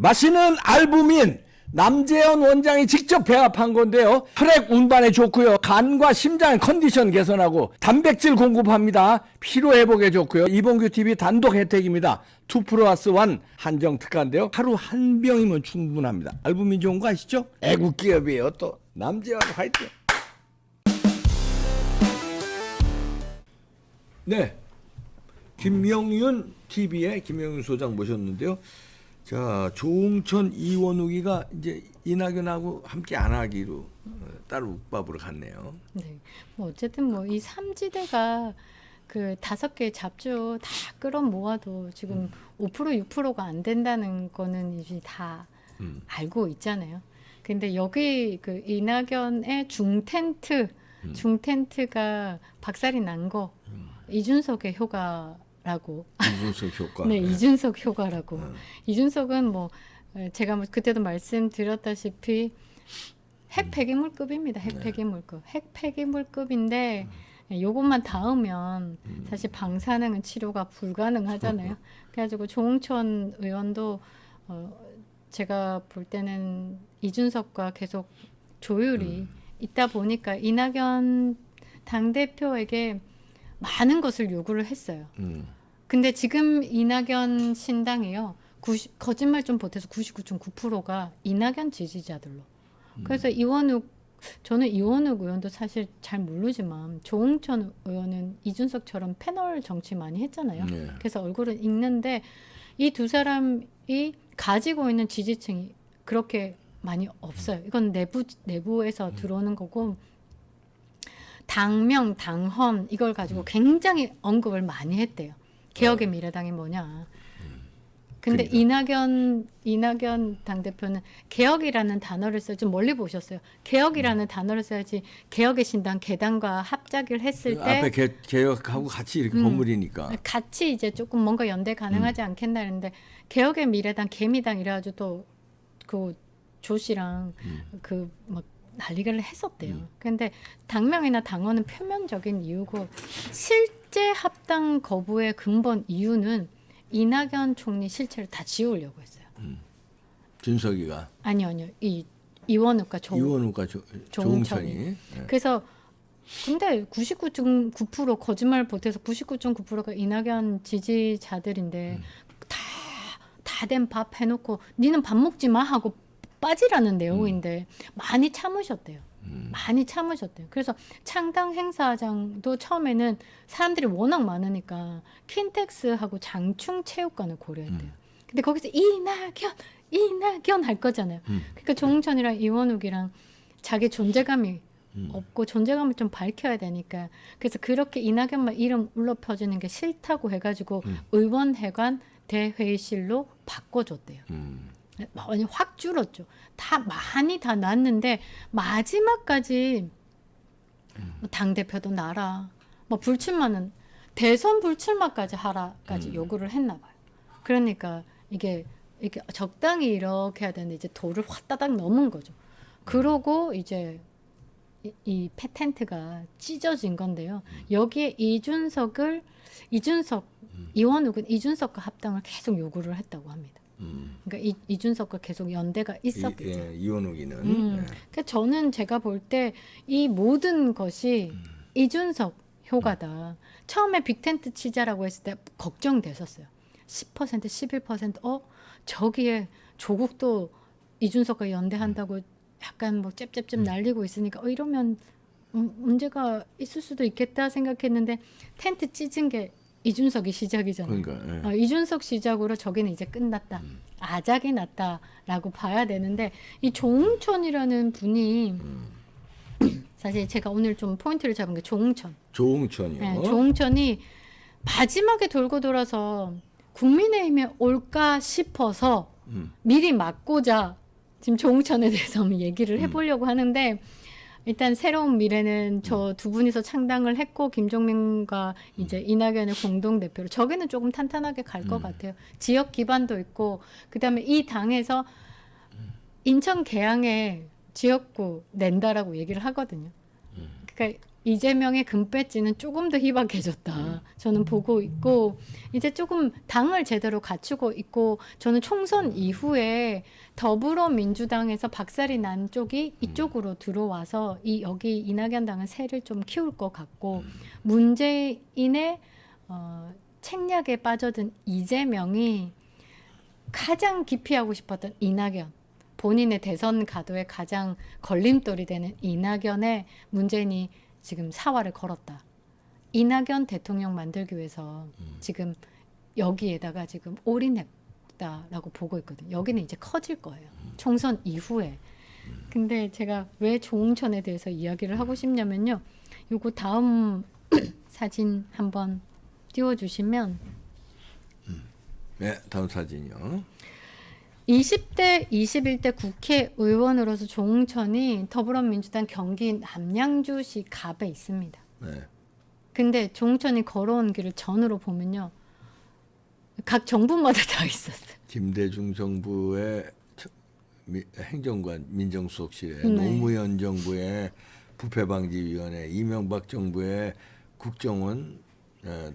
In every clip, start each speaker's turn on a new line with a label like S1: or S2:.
S1: 마시는 알부민 남재현 원장이 직접 배합한 건데요. 혈액 운반에 좋고요. 간과 심장 컨디션 개선하고 단백질 공급합니다. 피로 회복에 좋고요. 이봉규 TV 단독 혜택입니다. 2+1 한정 특가인데요. 하루 한 병이면 충분합니다. 알부민 좋은 거 아시죠? 애국 기업이에요. 또 남재현 화이팅. 네, 김명윤 TV의 김명윤 소장 모셨는데요. 자, 조응천 이원욱이가 이제 이낙연하고 함께 안 하기로 따로 국밥으로 갔네요.
S2: 네. 뭐 어쨌든 뭐 이 삼지대가 그 5개 잡주 다 끌어모아도 지금 5% 6%가 안 된다는 거는 이제 다 알고 있잖아요. 근데 여기 그 이낙연의 중텐트가 박살이 난 거 이준석의 효과라고.
S1: 이준석 효과.
S2: 네, 이준석 효과라고. 이준석은 뭐 제가 뭐 그때도 말씀드렸다시피 핵 폐기물급입니다. 핵 폐기물급. 핵 폐기물급인데 요것만 닿으면 사실 방사능은 치료가 불가능하잖아요. 그래가지고 조응천 의원도 제가 볼 때는 이준석과 계속 조율이 있다 보니까 이낙연 당대표에게 많은 것을 요구를 했어요. 근데 지금 이낙연 신당이요. 거짓말 좀 보태서 99.9%가 이낙연 지지자들로. 그래서 저는 이원욱 의원도 사실 잘 모르지만 조응천 의원은 이준석처럼 패널 정치 많이 했잖아요.
S1: 네.
S2: 그래서 얼굴은 읽는데 이 두 사람이 가지고 있는 지지층이 그렇게 많이 없어요. 이건 내부에서 들어오는 거고 당명, 당헌 이걸 가지고 굉장히 언급을 많이 했대요. 개혁의 미래당이 뭐냐. 근데
S1: 그러니까.
S2: 이낙연 당대표는 개혁이라는 단어를 써야 좀 멀리 보셨어요. 개혁이라는 단어를 써야지 개혁의 신당 개당과 합작을 했을 때
S1: 앞에 개혁하고 같이 이렇게 버무리니까.
S2: 같이 이제 조금 뭔가 연대 가능하지 않겠나 했는데 개혁의 미래당 개미당 이래가지고 또 그 조 씨랑 그 막 난리를 했었대요. 근데 당명이나 당헌은 표면적인 이유고 실제 합당 거부의 근본 이유는 이낙연 총리 실체를 다 지우려고 했어요.
S1: 준석이가.
S2: 아니요. 이원욱과
S1: 조응천이.
S2: 네. 그래서 근데 99.9% 거짓말 보태서 99.9%가 이낙연 지지자들인데 다 된 밥 해놓고 니는 밥 먹지 마 하고 빠지라는 내용인데 많이 참으셨대요. 많이 참으셨대요. 그래서 창당 행사장도 처음에는 사람들이 워낙 많으니까 킨텍스하고 장충 체육관을 고려했대요. 근데 거기서 이낙연 할 거잖아요. 그러니까 조응천이랑 이원욱이랑 자기 존재감이 없고 존재감을 좀 밝혀야 되니까 그래서 그렇게 이낙연만 이름 울려 퍼지는 게 싫다고 해가지고 의원회관 대회의실로 바꿔줬대요. 많이 확 줄었죠. 많이 다 났는데 마지막까지 당대표도 나라 뭐 불출마는 대선 불출마까지 하라까지 요구를 했나 봐요. 그러니까 이게 적당히 이렇게 해야 되는데 이제 도를 화따닥 넘은 거죠. 그러고 이제 이 패텐트가 찢어진 건데요. 여기에 이원욱은 이준석과 합당을 계속 요구를 했다고 합니다. 그러니까 이준석과 계속 연대가 있었겠죠.
S1: 이원욱이는.
S2: 그러니까 저는 제가 볼 때 이 모든 것이 이준석 효과다. 처음에 빅텐트 치자라고 했을 때 걱정됐었어요. 10%, 11% 저기에 조국도 이준석과 연대한다고 약간 뭐 잽잽잽 날리고 있으니까 이러면 문제가 있을 수도 있겠다 생각했는데 텐트 찢은 게 이준석이 시작이잖아요.
S1: 그러니까,
S2: 이준석 시작으로 저기는 이제 끝났다. 아작이 났다라고 봐야 되는데 이 조응천이라는 분이 사실 제가 오늘 좀 포인트를 잡은 게
S1: 조응천이요.
S2: 네, 조응천이 마지막에 돌고 돌아서 국민의힘에 올까 싶어서 미리 막고자 지금 조응천에 대해서 한번 얘기를 해보려고 하는데 일단 새로운 미래는 저 두 분이서 창당을 했고 김종민과 이제 이낙연의 공동 대표로 저기는 조금 탄탄하게 갈 것 같아요. 지역 기반도 있고 그다음에 이 당에서 인천 계양에 지역구 낸다라고 얘기를 하거든요. 그러니까 이재명의 금배지는 조금 더 희박해졌다. 저는 보고 있고 이제 조금 당을 제대로 갖추고 있고 저는 총선 이후에 더불어민주당에서 박살이 난 쪽이 이쪽으로 들어와서 여기 이낙연 당은 새를 좀 키울 것 같고 문재인의 책략에 빠져든 이재명이 가장 기피하고 싶었던 이낙연 본인의 대선 가도에 가장 걸림돌이 되는 이낙연의 문재인이 지금 사활을 걸었다. 이낙연 대통령 만들기 위해서 지금 여기에다가 지금 올인했다라고 보고 있거든요. 여기는 이제 커질 거예요. 총선 이후에. 근데 제가 왜 조응천에 대해서 이야기를 하고 싶냐면요. 요거 다음 사진 한번 띄워주시면
S1: 네, 다음 사진이요.
S2: 20대, 21대 국회의원으로서 조응천이 더불어민주당 경기 남양주시 갑에 있습니다.
S1: 네.
S2: 근데 조응천이 걸어온 길을 전으로 보면요. 각 정부마다 다 있었어요.
S1: 김대중 정부의 행정관 민정수석실에
S2: 네.
S1: 노무현 정부의 부패방지위원회, 이명박 정부의 국정원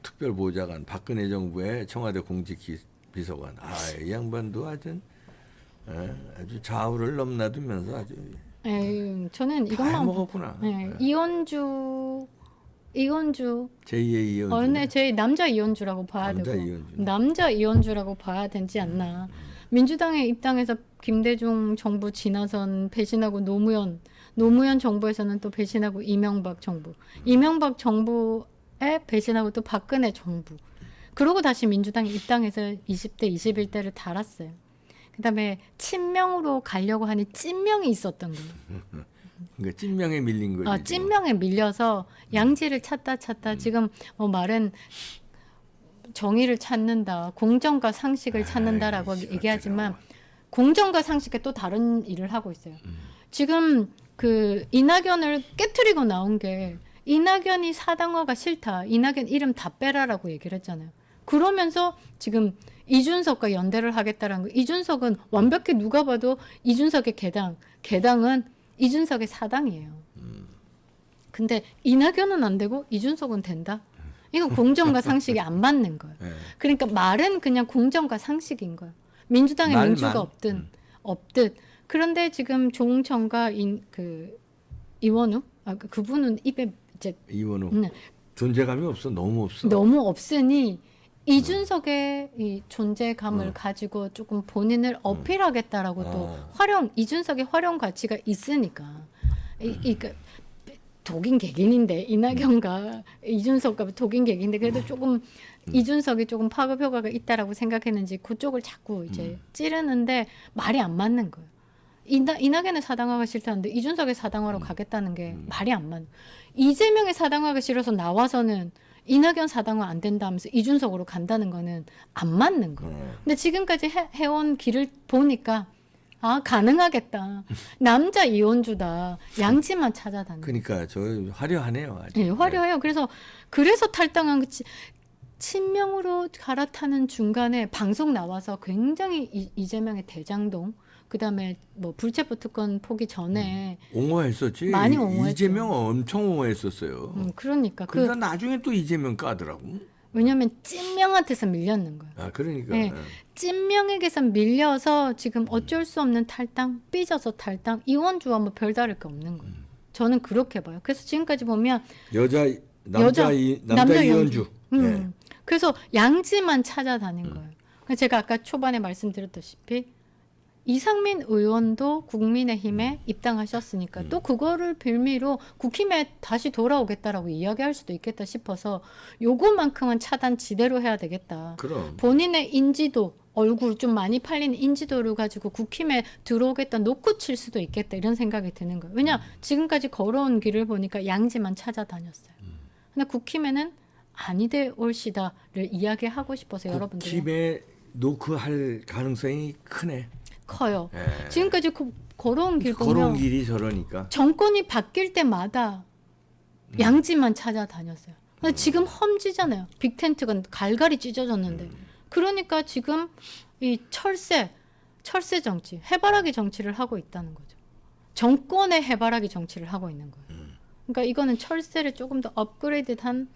S1: 특별보좌관, 박근혜 정부의 청와대 공직비서관. 이 양반도 아주 좌우를 넘나들면서 아주
S2: 에이, 저는
S1: 다
S2: 이것만
S1: 해먹었구나.
S2: 네, 이현주
S1: 제2의 이현주.
S2: 네, 제 남자 이현주라고 봐야
S1: 남자
S2: 되고
S1: 이현주.
S2: 남자 이현주라고 봐야 되지 않나. 민주당의 입장에서 김대중 정부 지나선 배신하고 노무현 정부에서는 또 배신하고 이명박 정부에 배신하고 또 박근혜 정부. 그러고 다시 민주당 입당해서 20대, 21대를 달았어요. 그다음에 친명으로 가려고 하니 찐명이 있었던 거예요.
S1: 그러니까 찐명에 밀린 거죠.
S2: 찐명에 밀려서 양지를 찾다 지금 말은 정의를 찾는다, 공정과 상식을 찾는다라고 얘기하지만 공정과 상식에 또 다른 일을 하고 있어요. 지금 그 이낙연을 깨트리고 나온 게 이낙연이 사당화가 싫다. 이낙연 이름 다 빼라라고 얘기를 했잖아요. 그러면서 지금 이준석과 연대를 하겠다라는 거. 이준석은 완벽히 누가 봐도 이준석의 개당은 이준석의 사당이에요. 근데 이낙연은 안 되고 이준석은 된다? 이건 공정과 상식이 안 맞는 거예요.
S1: 네.
S2: 그러니까 말은 그냥 공정과 상식인 거예요. 민주당의 민주가 없든. 그런데 지금 조응천과 이원우 그분은 입에 이제
S1: 이원우 존재감이 없어. 너무 없어.
S2: 너무 없으니 이준석의 이 존재감을 가지고 조금 본인을 어필하겠다라고 또 이준석의 활용 가치가 있으니까 그러니까 독인 객인인데 이낙연과 이준석과 독인 객인데 그래도 조금 이준석이 조금 파급 효과가 있다라고 생각했는지 그쪽을 자꾸 이제 찌르는데 말이 안 맞는 거예요. 이낙연의 사당화가 싫다는데 이준석의 사당화로 가겠다는 게 말이 안 맞는. 이재명의 사당화가 싫어서 나와서는 이낙연 사당화 안 된다면서 이준석으로 간다는 거는 안 맞는 거예요. 근데 지금까지 해온 길을 보니까 가능하겠다. 남자 이혼주다. 양지만 찾아다니.
S1: 그러니까 저 화려하네요. 아주.
S2: 네, 화려해요. 그래서 탈당한 그 친명으로 갈아타는 중간에 방송 나와서 굉장히 이재명의 대장동 그다음에 뭐 불체포 특권 포기 전에
S1: 옹호했었지.
S2: 많이 옹호했죠.
S1: 이재명 엄청 옹호했었어요.
S2: 그러니까
S1: 그러다 나중에 또 이재명 까더라고.
S2: 왜냐하면 찐명한테서 밀렸는 거예요.
S1: 그러니까.
S2: 네, 찐명에게서 밀려서 지금 어쩔 수 없는 탈당, 삐져서 탈당, 이원주와 뭐 별다를 게 없는 거예요. 저는 그렇게 봐요. 그래서 지금까지 보면
S1: 남자 이현주. 네.
S2: 그래서 양지만 찾아다닌 거예요. 그래서 제가 아까 초반에 말씀드렸다시피 이상민 의원도 국민의힘에 입당하셨으니까 또 그거를 빌미로 국힘에 다시 돌아오겠다라고 이야기할 수도 있겠다 싶어서 요거만큼은 차단 지대로 해야 되겠다.
S1: 그럼.
S2: 본인의 인지도, 얼굴 좀 많이 팔리는 인지도를 가지고 국힘에 들어오겠다 놓고 칠 수도 있겠다 이런 생각이 드는 거예요. 왜냐 지금까지 걸어온 길을 보니까 양지만 찾아다녔어요. 근데 국힘에는 아니 돼 올시다를 이야기하고 싶어서 여러분들이
S1: 국힘에 노크할 가능성이 크네.
S2: 커요.
S1: 예.
S2: 지금까지 걸어온 길 보면
S1: 걸어온 길이 저러니까.
S2: 정권이 바뀔 때마다 양지만 찾아다녔어요. 근데 지금 험지잖아요. 빅텐트가 갈갈이 찢어졌는데. 그러니까 지금 이 철새 정치, 해바라기 정치를 하고 있다는 거죠. 정권의 해바라기 정치를 하고 있는 거예요. 그러니까 이거는 철새를 조금 더 업그레이드한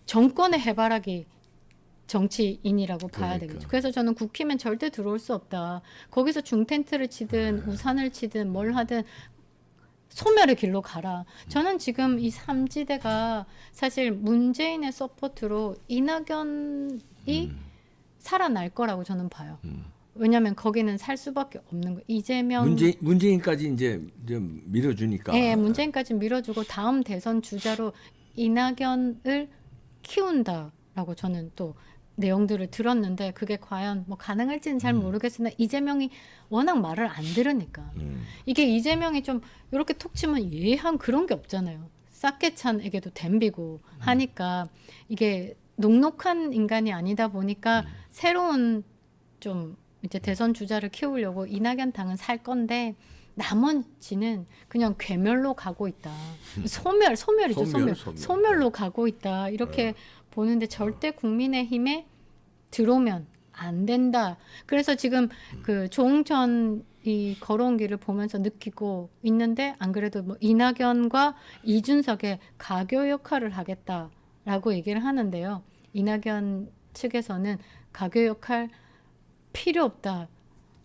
S2: 정권의 해바라기 정치인이라고 봐야
S1: 그러니까.
S2: 되겠죠. 그래서 저는 국힘엔 절대 들어올 수 없다. 거기서 중텐트를 치든 우산을 치든 뭘 하든 소멸의 길로 가라. 저는 지금 이 삼지대가 사실 문재인의 서포트로 이낙연이 살아날 거라고 저는 봐요. 왜냐하면 거기는 살 수밖에 없는 거. 이재명
S1: 문재인까지 이제 좀 밀어주니까.
S2: 예, 문재인까지 밀어주고 다음 대선 주자로 이낙연을 키운다라고 저는 또 내용들을 들었는데 그게 과연 뭐 가능할지는 잘 모르겠으나 이재명이 워낙 말을 안 들으니까 이게 이재명이 좀 이렇게 톡 치면 예한 그런 게 없잖아요. 싹개찬에게도 댐비고 하니까 이게 녹록한 인간이 아니다 보니까 새로운 좀 이제 대선 주자를 키우려고 이낙연 당은 살 건데 나머지는 그냥 괴멸로 가고 있다. 소멸이죠. 소멸로 가고 있다. 이렇게 보는데 절대 국민의힘에 들어오면 안 된다. 그래서 지금 그 조응천이 걸어온 길을 보면서 느끼고 있는데 안 그래도 뭐 이낙연과 이준석의 가교 역할을 하겠다라고 얘기를 하는데요. 이낙연 측에서는 가교 역할 필요 없다.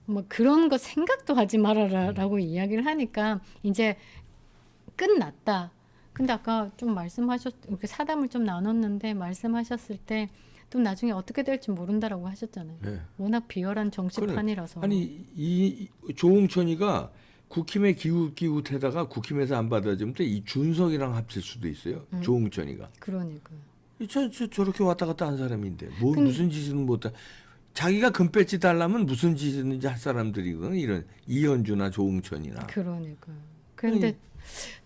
S2: 뭐 그런 거 생각도 하지 말아라라고 이야기를 하니까 이제 끝났다. 근데 아까 좀 이렇게 사담을 좀 나눴는데 말씀하셨을 때 또 나중에 어떻게 될지 모른다라고 하셨잖아요.
S1: 네.
S2: 워낙 비열한 정치판이라서.
S1: 아니 이 조홍천이가 국힘에 기웃기웃하다가 국힘에서 안 받아주면 또 이 준석이랑 합칠 수도 있어요. 조홍천이가.
S2: 그러니까요.
S1: 저렇게 왔다 갔다 한 사람인데 무슨 짓은 못해. 자기가 금배지 달라면 무슨 짓이든지 할 사람들이거든. 이런 이현주나 조홍천이나.
S2: 그러니까요. 그런데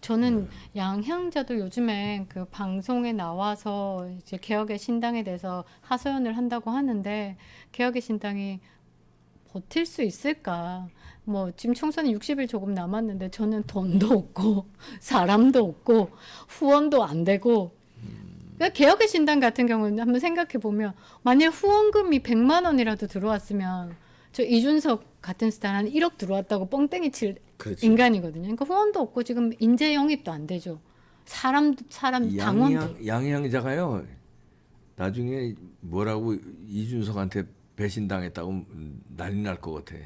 S2: 저는 양향자도 요즘에 그 방송에 나와서 이제 개혁의 신당에 대해서 하소연을 한다고 하는데 개혁의 신당이 버틸 수 있을까? 뭐 지금 총선이 60일 조금 남았는데 저는 돈도 없고 사람도 없고 후원도 안 되고 그러니까 개혁의 신당 같은 경우는 한번 생각해 보면 만약 후원금이 100만 원이라도 들어왔으면 저 이준석 같은 스타일 한 1억 들어왔다고 뻥땡이 칠
S1: 그렇지.
S2: 인간이거든요. 그러니까 후원도 없고 지금 인재 영입도 안 되죠. 사람 당원도
S1: 양양자가요. 나중에 뭐라고 이준석한테 배신당했다고 난리 날 것 같아.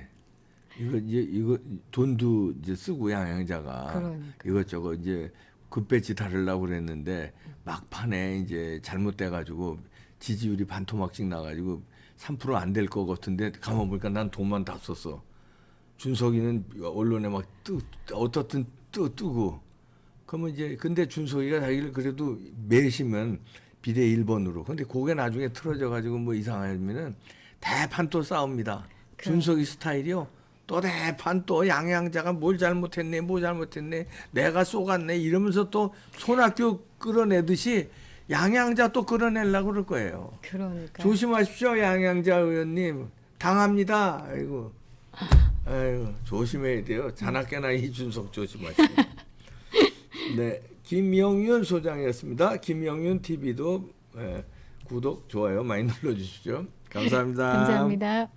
S1: 이거 돈도 이제 쓰고 양양자가
S2: 그러니까.
S1: 이것저것 이제 급배지 다르려고 그랬는데 막판에 이제 잘못돼가지고 지지율이 반토막씩 나가지고 3% 안 될 것 같은데 가만 보니까 난 돈만 다 썼어. 준석이는 언론에 막 어떻든 뜨고. 그러면 이제 근데 준석이가 자기를 그래도 매시면 비례 1번으로. 근데 그게 나중에 틀어져가지고 뭐 이상하면은 대판 또 싸웁니다. 준석이 스타일이요. 또 대판 또 양양자가 뭘 잘못했네 내가 쏘갔네 이러면서 또 손학규 끌어내듯이 양양자 또 끌어내려고 그럴 거예요.
S2: 그러니까.
S1: 조심하십시오 양양자 의원님 당합니다. 아이고 조심해야 돼요. 자나깨나 이준석 조심하시고. 네, 김영윤 소장이었습니다. 김영윤 TV도 구독 좋아요 많이 눌러주시죠. 감사합니다.
S2: 감사합니다.